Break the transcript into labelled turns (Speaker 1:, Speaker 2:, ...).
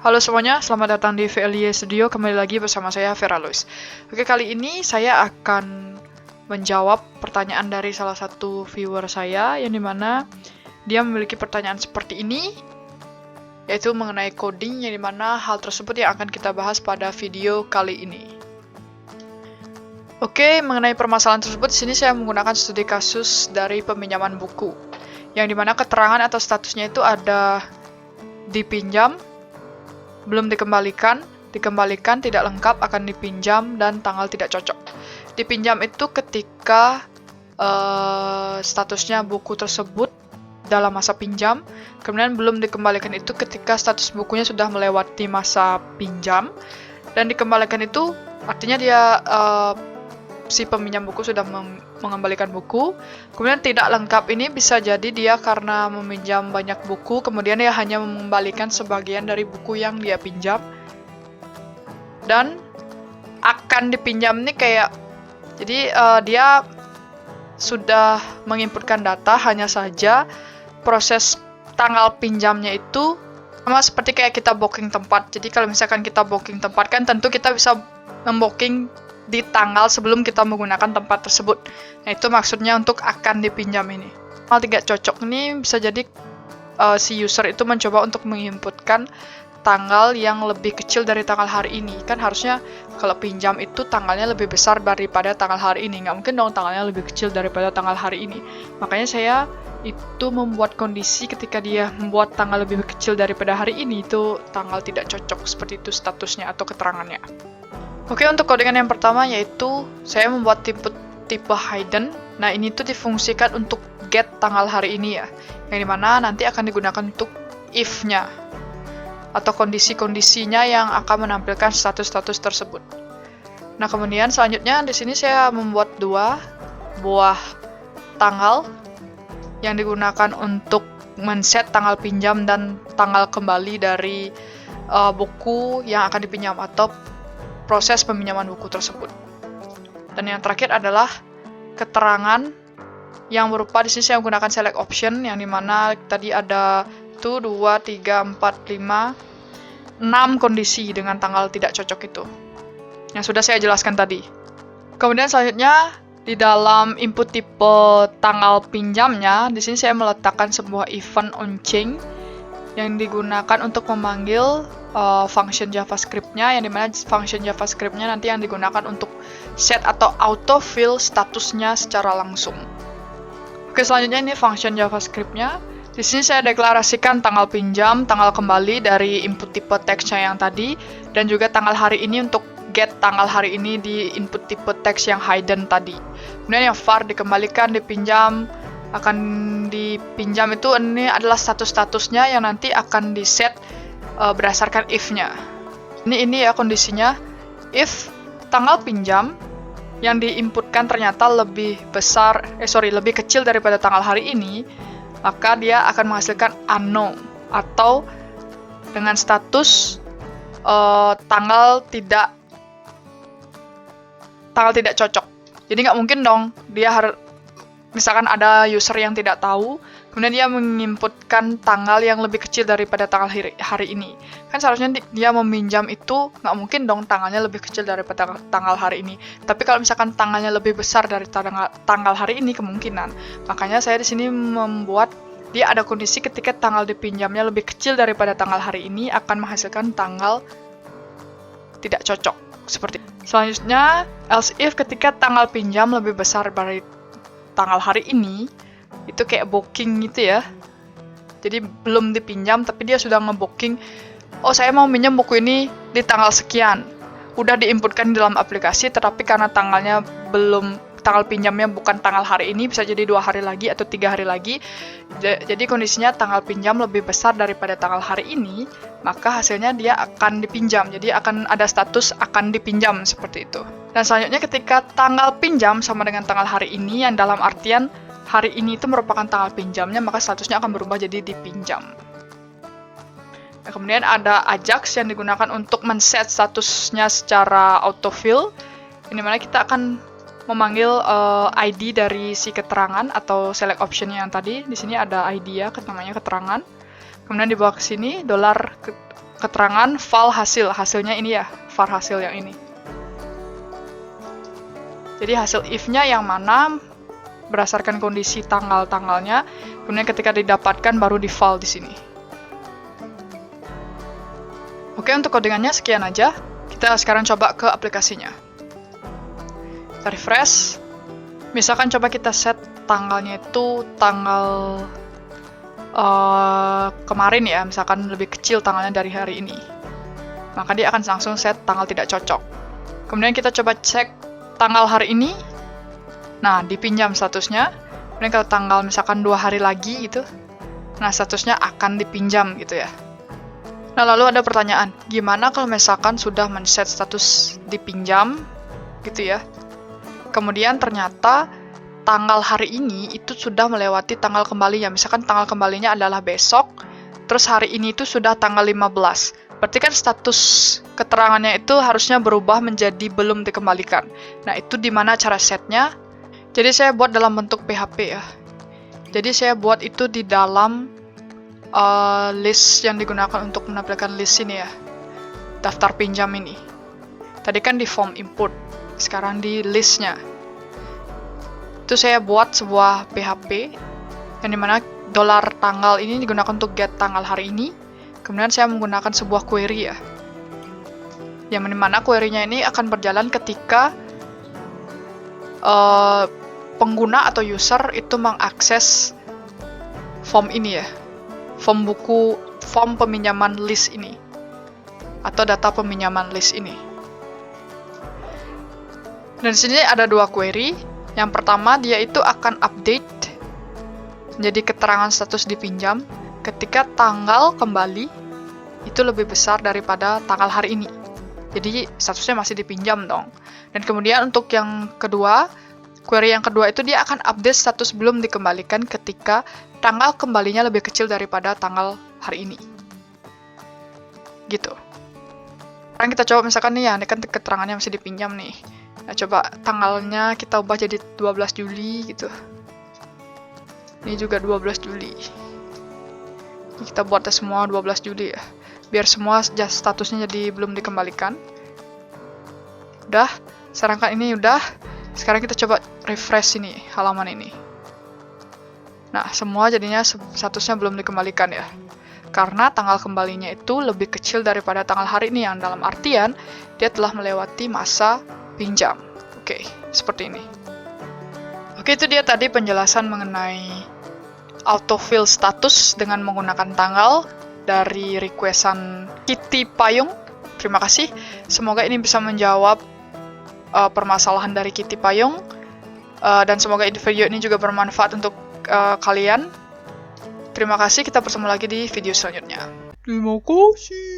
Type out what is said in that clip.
Speaker 1: Halo semuanya, selamat datang di VLY Studio. Kembali lagi bersama saya, Vera Lois. Oke, kali ini saya akan menjawab pertanyaan dari salah satu viewer saya, yang dimana dia memiliki pertanyaan seperti ini, yaitu mengenai coding, yang dimana hal tersebut yang akan kita bahas pada video kali ini. Oke, mengenai permasalahan tersebut, di sini saya menggunakan studi kasus dari peminjaman buku, yang dimana keterangan atau statusnya itu ada dipinjam, belum dikembalikan, dikembalikan, tidak lengkap, akan dipinjam, dan tanggal tidak cocok. Dipinjam itu ketika statusnya buku tersebut dalam masa pinjam, kemudian belum dikembalikan itu ketika status bukunya sudah melewati masa pinjam, dan dikembalikan itu artinya dia si peminjam buku sudah mengembalikan buku. Kemudian tidak lengkap ini bisa jadi dia karena meminjam banyak buku, kemudian dia hanya mengembalikan sebagian dari buku yang dia pinjam. Dan akan dipinjam ini kayak, jadi dia sudah menginputkan data, hanya saja proses tanggal pinjamnya itu sama seperti kayak kita booking tempat. Jadi kalau misalkan kita booking tempat kan tentu kita bisa membooking di tanggal sebelum kita menggunakan tempat tersebut. Nah, itu maksudnya untuk akan dipinjam ini. Hal tidak cocok ini bisa jadi si user itu mencoba untuk menginputkan tanggal yang lebih kecil dari tanggal hari ini. Kan harusnya kalau pinjam itu tanggalnya lebih besar daripada tanggal hari ini. Nggak mungkin dong tanggalnya lebih kecil daripada tanggal hari ini. Makanya saya itu membuat kondisi ketika dia membuat tanggal lebih kecil daripada hari ini, itu tanggal tidak cocok, seperti itu statusnya atau keterangannya. Oke, untuk codingan yang pertama yaitu saya membuat tipe hidden. Nah, ini tuh difungsikan untuk get tanggal hari ini ya, yang dimana nanti akan digunakan untuk if-nya atau kondisi-kondisinya yang akan menampilkan status-status tersebut. Nah, kemudian selanjutnya di sini saya membuat dua buah tanggal yang digunakan untuk men-set tanggal pinjam dan tanggal kembali dari buku yang akan dipinjam atau proses peminjaman buku tersebut. Dan yang terakhir adalah keterangan yang berupa, di sini saya menggunakan select option, yang dimana tadi ada 1, 2, 3, 4, 5, 6 kondisi dengan tanggal tidak cocok itu, yang sudah saya jelaskan tadi. Kemudian selanjutnya di dalam input tipe tanggal pinjamnya, di sini saya meletakkan sebuah event on chain yang digunakan untuk memanggil function JavaScript-nya, yang dimana function JavaScript-nya nanti yang digunakan untuk set atau autofill statusnya secara langsung. Oke, selanjutnya ini function JavaScript-nya. Di sini saya deklarasikan tanggal pinjam, tanggal kembali dari input tipe text-nya yang tadi, dan juga tanggal hari ini untuk get tanggal hari ini di input tipe text yang hidden tadi. Kemudian yang var dikembalikan, dipinjam, akan dipinjam itu ini adalah status-statusnya yang nanti akan di-set berdasarkan if-nya. Ini ya kondisinya. If tanggal pinjam yang diinputkan ternyata lebih kecil daripada tanggal hari ini, maka dia akan menghasilkan unknown atau dengan status tanggal tidak cocok. Jadi nggak mungkin dong dia misalkan ada user yang tidak tahu, kemudian dia menginputkan tanggal yang lebih kecil daripada tanggal hari ini. Kan seharusnya dia meminjam itu nggak mungkin dong tanggalnya lebih kecil daripada tanggal hari ini. Tapi kalau misalkan tanggalnya lebih besar dari tanggal hari ini, kemungkinan. Makanya saya di sini membuat dia ada kondisi ketika tanggal dipinjamnya lebih kecil daripada tanggal hari ini akan menghasilkan tanggal tidak cocok. Seperti selanjutnya, else if ketika tanggal pinjam lebih besar dari tanggal hari ini, itu kayak booking gitu ya. Jadi belum dipinjam tapi dia sudah ngebooking, oh saya mau minjem buku ini di tanggal sekian. Udah diinputkan di dalam aplikasi, tetapi karena tanggal pinjamnya bukan tanggal hari ini, bisa jadi 2 hari lagi atau 3 hari lagi. Jadi kondisinya tanggal pinjam lebih besar daripada tanggal hari ini, maka hasilnya dia akan dipinjam. Jadi akan ada status akan dipinjam seperti itu. Dan selanjutnya ketika tanggal pinjam sama dengan tanggal hari ini, yang dalam artian hari ini itu merupakan tanggal pinjamnya, maka statusnya akan berubah jadi dipinjam. Nah, kemudian ada Ajax yang digunakan untuk men-set statusnya secara autofill, ini mana kita akan memanggil ID dari si keterangan atau select option yang tadi. Di sini ada ID ya, namanya keterangan. Kemudian dibawa ke sini keterangan file hasil. Hasilnya ini ya, var hasil yang ini. Jadi hasil if-nya yang mana berdasarkan kondisi tanggal-tanggalnya, kemudian ketika didapatkan baru di file di sini. Oke, untuk codingannya sekian aja. Kita sekarang coba ke aplikasinya. Kita refresh. Misalkan coba kita set tanggalnya itu tanggal kemarin ya, misalkan lebih kecil tanggalnya dari hari ini. Maka dia akan langsung set tanggal tidak cocok. Kemudian kita coba cek tanggal hari ini. Nah, dipinjam statusnya. Kemudian kalau tanggal misalkan 2 hari lagi gitu, nah statusnya akan dipinjam gitu ya. Nah, lalu ada pertanyaan, gimana kalau misalkan sudah men-set status dipinjam gitu ya. Kemudian ternyata tanggal hari ini itu sudah melewati tanggal kembalinya. Misalkan tanggal kembalinya adalah besok, terus hari ini itu sudah tanggal 15. Berarti kan status keterangannya itu harusnya berubah menjadi belum dikembalikan. Nah, itu di mana cara setnya? Jadi saya buat dalam bentuk PHP ya. Jadi saya buat itu di dalam list yang digunakan untuk menampilkan list ini ya. Daftar pinjam ini. Tadi kan di form input, sekarang di listnya. Itu saya buat sebuah PHP yang dimana $tanggal ini digunakan untuk get tanggal hari ini. Kemudian saya menggunakan sebuah query ya, yang dimana query-nya ini akan berjalan ketika pengguna atau user itu mengakses form ini ya, form peminjaman list ini atau data peminjaman list ini. Dan di sini ada 2 query. Yang pertama, dia itu akan update menjadi keterangan status dipinjam ketika tanggal kembali itu lebih besar daripada tanggal hari ini. Jadi statusnya masih dipinjam dong. Dan kemudian untuk yang kedua, query yang kedua itu dia akan update status belum dikembalikan ketika tanggal kembalinya lebih kecil daripada tanggal hari ini. Gitu. Sekarang kita coba misalkan nih ya, ini kan keterangannya masih dipinjam nih. Nah, coba tanggalnya kita ubah jadi 12 Juli gitu. Ini juga 12 Juli. Ini kita buatnya semua 12 Juli ya. Biar semua statusnya jadi belum dikembalikan. Udah, serangkan ini udah. Sekarang kita coba refresh ini, halaman ini. Nah, semua jadinya statusnya belum dikembalikan ya. Karena tanggal kembalinya itu lebih kecil daripada tanggal hari ini, yang dalam artian dia telah melewati masa pinjam. Oke, seperti ini. Oke, itu dia tadi penjelasan mengenai autofill status dengan menggunakan tanggal dari requestan Kitty Payung. Terima kasih. Semoga ini bisa menjawab permasalahan dari Kitty Payung. Dan semoga video ini juga bermanfaat untuk kalian. Terima kasih, kita bertemu lagi di video selanjutnya. Terima kasih.